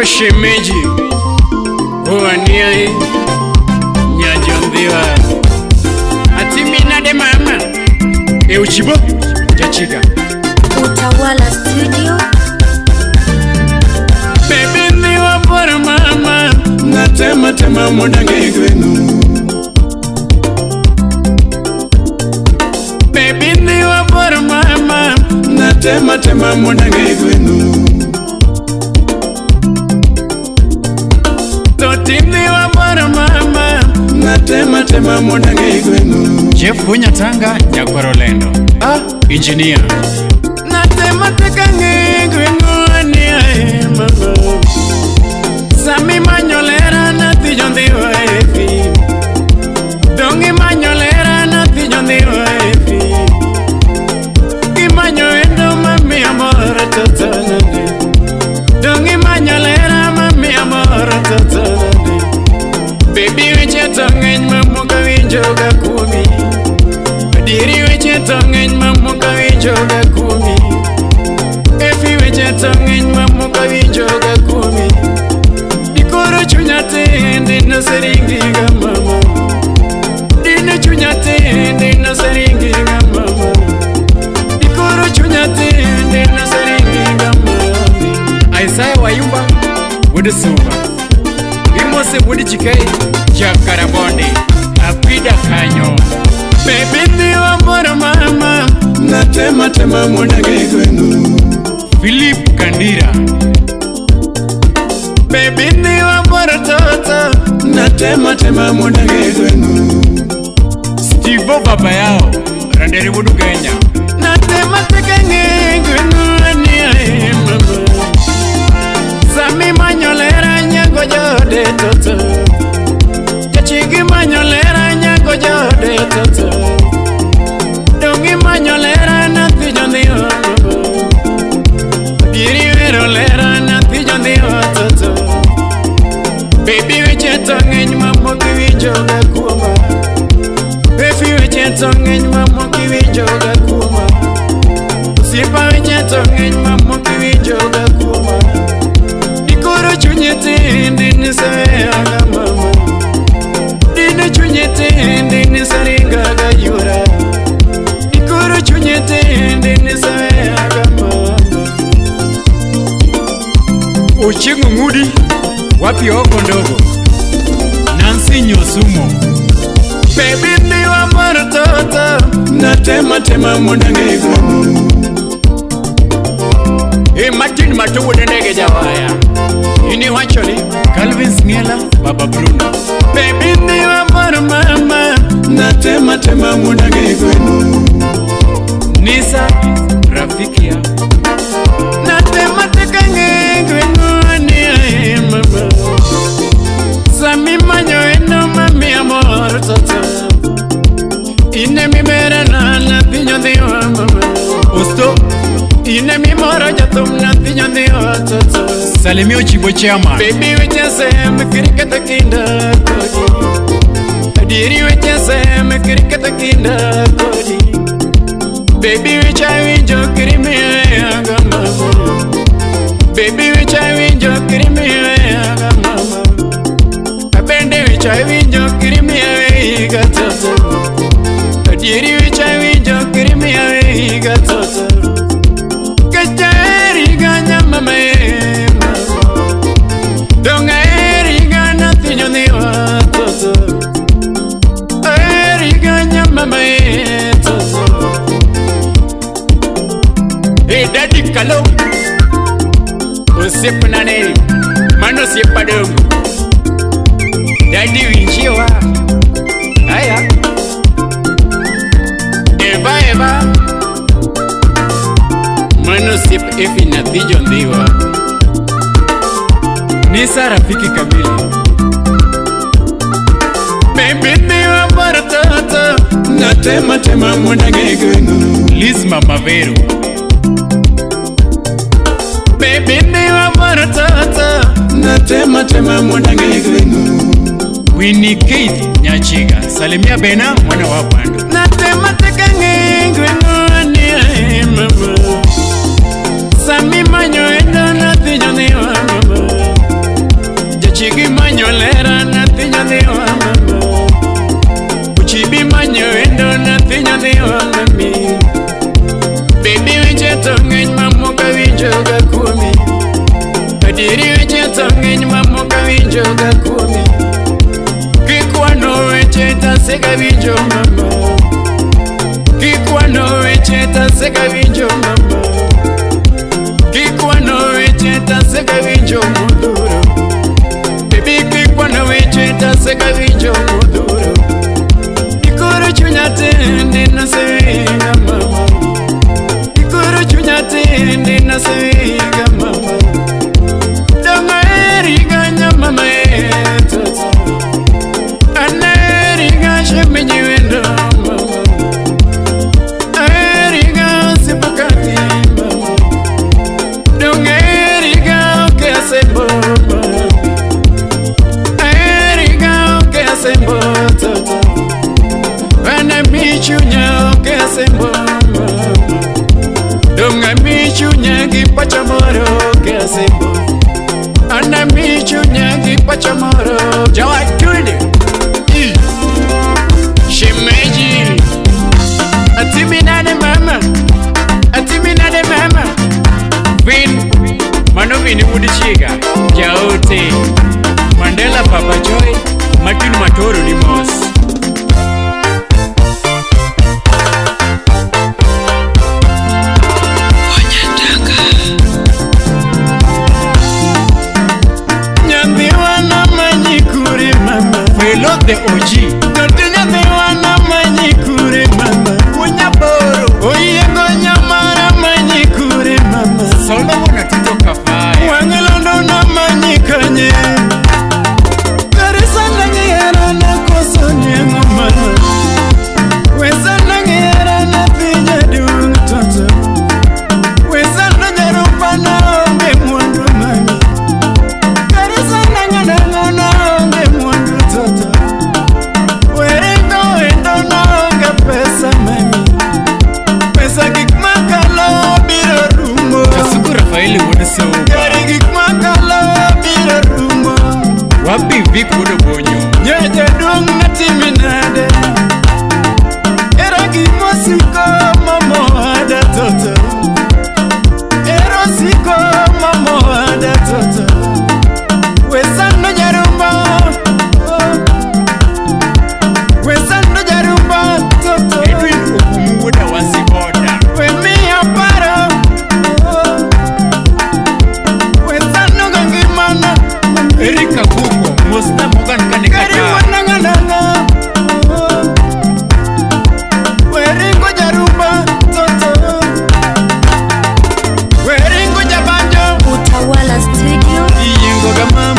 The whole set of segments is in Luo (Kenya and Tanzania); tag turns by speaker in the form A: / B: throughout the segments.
A: shemeji uwanie Nyadhiwa atimina de mama Ochibo Jachiga
B: Utawala Studio.
A: Baby ni wapora mama natema tema mudange gwenu. Baby ni wapora mama natema tema mudange gwenu. Totini wapora mama natema tema mudange gwenu. Jeff Bunyatanga Nyakorolendo engineer natema teka gwenu ania mama. Sami manyolera nati Nyadhiwa efi. Dongi manyolera nati Nyadhiwa efi. Kimanyo endo mami amor tatanande. Dongi manyolera mami amor tatanande. Baby weche tongeny mamuka winjoga kumi. Diri weche tongeny mamuka winjoga kumi. Efi weche tongeny mamuka winjoga kumi. Dikoro chunyate ndino seringi ga mama. Dine chunyate ndino seringi ga mama. Dikoro chunyate ndino seringi ga mama. Isaiah Wayumba Wudi Suba Imose Wudi Chikei Jakarabonde Apida Kanyo. Baby ni wapora mama natema tema mudange gwenu. Philip Kandira. Baby ni wapora toto natema tema mudange gwenu. Steve baba yao Randeri Wudu Kenya natema teka gwenu ania mama. Sami manyolera nyango jode toto. Jachigi manyolera nyango jode toto. Dongi manyolera nati Nyadhiwa mama. Diri verolera nati Nyadhiwa toto. Baby weche tongeny mamoki winjoga kuoma. Baby weche tongeny mamoki winjoga kuoma. Sipa weche tongeny mamoki winjoga kuoma. Dikoro chunyete ndini seweaga mama. Dine chunyete ndini seringaga yura. Dikoro chunyete ndini seweaga mama. Ochingu ngudi wapi oko ndogo Nancy Nyosumo. Baby ni wapora toto natema tema mudange gwenu. Martin Matu Wudendege Jawaya Ini wacholi Calvin Sngela Baba Bruno. Baby ni wapora mama natema tema mudange gwenu. Nisa Rafikia natema teka gwenu ania mama. Sami manyo eno mami amor toto. Ine mi mera na nati Nyadhiwa mama. Usto Ine mi mora jatum nati Nyadhiwa toto. Salimi Ochibo Chairman. Baby weche se mkirikata kinda kodi. Diri weche se mkirikata kinda kodi. Baby weche winjo kirimi aga mama. Baby weche winjo kirimi aga mama. Abende weche winjo kirimi aga toto. Diri weche winjo kirimi aga toto. Kachari ganya mama mama. Donga eriga nati Nyadhiwa toto. Eriga mama toto. Hey daddy kalo Usip nane Mano siapa dong Daddy winjiwa Aya Eva Mano sip efi nati Nyadhiwa. Nisa rafiki kamili. Baby ni wapora toto natema tema mudange gwenu. Liz Mama Veru. Baby ni wapora toto natema tema mudange gwenu. Winnie Keith Nyachiga Salimia Bena mwana wa Pandu natema teka gwenu ania mama. Sami manyo endo nati Nyadhiwa mama. Nyadhiwa mama. Uchibi manyo endo nathi Nyadhiwa mami. Baby weche tong'eny mamoka winjoga kuomi. Adieri weche tong'eny mamoka winjoga kuomi. Kikwano weche taseka winjo mama. Kikwano weche taseka winjo mama. Kikwano weche taseka winjo modhuro. Baby kikwano weche taseka winjo modhuro. Ikoro chunya tende nasewinga mama. Ikoro chunya tende nasewinga mama. Donga eriga nyamama etata. Aneriga shemenyi wendo mama. Eriga sipakati mama. Donga eriga okeasembo mama. Eriga okeasembo tata. Wana michunya okeasembo mama. Donga michunya gipacha moro okeasembo. Ana michunya gipacha moro. Jawa tunde shemeji atiminade mama. Atiminade mama. Vin mano vini Mudichiga Jaote Mandela Papa Joy Martin Matoro ni Mos. Nyadhiwa na manyikure mama. Fellow the OG Dr. Nyadhiwa na manyikure mama. Unyaboro Oyengo nyamara manyikure mama. Solomon atito kafaya Wangelondo na manyikanye. Karisa nangera na koso nyengo mama. Weza nangera na pinya dungu toto. Weza nanyarupa na onge mwandu mami. Karisa nangera na onge mwandu toto. Werego endo na onge pesa mami. Pesa kikmakalo biro rumo. Kasuku Rafaeli Wodesoba Gari kikmakalo biro rumo. Wapi Vic Wodobonyo Nyeje duong natiminade. Era gimosiko mamo ada toto. Era siko mamo ada toto. Wesando jarumba. Wesando jarumba toto. Edwin Okumuda wasiboda. Wemi apara. Wesando gangimana. Erika Kuko Mosta Mogan Kanikata. Gari wanangananga. Weringo jarumba toto. Weringo jabanjo.
B: Utawala Studio.
A: Yengo gamam.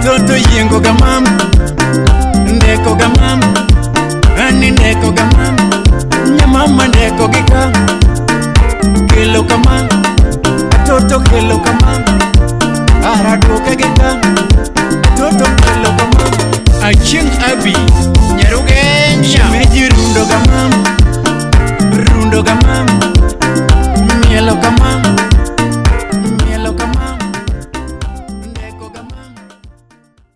A: Toto yengo gamam. Ndeko gamam. Ani ndeko gamam. Nyamama ndeko gika. Kilo gamam. Toto kilo gamam. Araduke gika. Toto kilo gamam. Aching Abi Nyarugenya Meji rundo gamam. Rundo gamam. Mielo gamam.